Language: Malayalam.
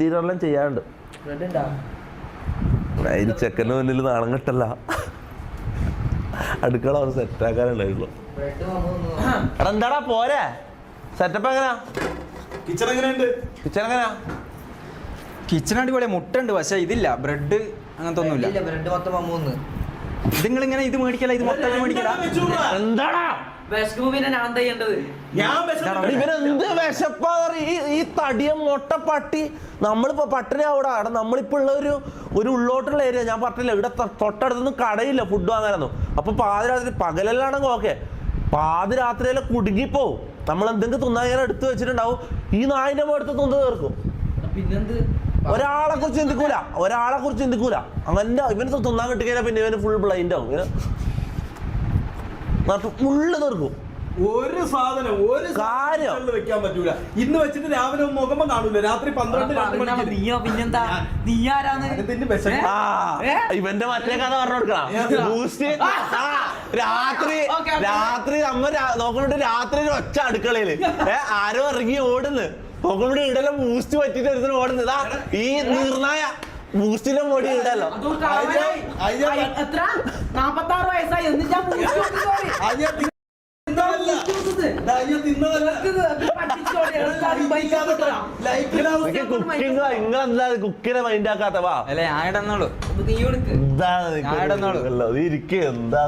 തീരെല്ലാം ചെയ്യാണ്ട് അതിന് ചെക്കൻ്റെ മുന്നിൽ നാണം കെട്ടല്ല. അടുക്കള അവർ സെറ്റാക്കാനുണ്ടായിട്ടുള്ളൂ. എടാ എന്താടാ പോരെ സെറ്റപ്പ് എങ്ങനെയാ? കിച്ചൺ എങ്ങനെയാ? കിച്ചൺ അടിപൊളിയാ. മുട്ട ഉണ്ട് പക്ഷെ ഇതില്ല, ബ്രെഡ് അങ്ങനത്തെ ഒന്നുമില്ല. ഇതിങ്ങളിങ്ങനെ ഇത് മേടിക്കല, ഇത് മൊത്തം മേടിക്കല. എന്താടാ ഇവരെന്ത് വിശപ്പാ ഈ തടിയ മൊട്ട പട്ടി. നമ്മളിപ്പോ പട്ടിണി അവിടെ നമ്മളിപ്പോ ഉള്ള ഒരു ഉള്ളോട്ടുള്ള ഏരിയ. ഞാൻ പറഞ്ഞില്ല ഇവിടെ തൊട്ടടുത്തൊന്നും കടയില്ല ഫുഡ് വാങ്ങാനൊന്നും. അപ്പൊ പാതിരാത്രി പകലെല്ലാണെങ്കിൽ ഓക്കെ, പാതിരാത്രിയിലെ കുടുങ്ങിപ്പോവും. നമ്മൾ എന്തെങ്കിലും തിന്നാൻ എടുത്തു വെച്ചിട്ടുണ്ടാവും, ഈ നായിന്റെ എടുത്ത് തിന്ന് തീർക്കും. ഒരാളെ കുറിച്ച് ചിന്തിക്കൂല. അങ്ങനെ ഇവന് തിന്നാൻ കിട്ടിക്കഴിഞ്ഞാൽ പിന്നെ ഇവന് ഫുൾ ബ്ലൈൻഡ് ആവും. ഫുള്ള് തീർക്കും. ഒരു സാധനം കാര്യം വെക്കാൻ പറ്റൂല. ഇന്ന് വെച്ചിട്ട് രാവിലെ മുഖം കാണൂല. രാത്രി 12 ഇവന്റെ മറ്റേ കഥ പറഞ്ഞു കൊടുക്കണം. രാത്രി അമ്മ നോക്കണോട്ട് രാത്രി ഒച്ച അടുക്കളയില് ആരോ ഇറങ്ങി ഓടുന്നു നോക്കണോട്ട് ഇടലും ബൂസ്റ്റ് പറ്റിട്ട് ഒരുത്തിന് ഓടുന്നതാ ഈ നീർനായ ബൂസ്റ്റിന്റെ പൊടി ഇടല്ലോ. 46 വയസ്സായി നിങ്ങളെന്താ കുക്കിനെ മൈൻഡ് ആക്കാത്ത? വാ അല്ലെ ഞാൻ ഇടന്നോളൂ. എന്താ എന്താ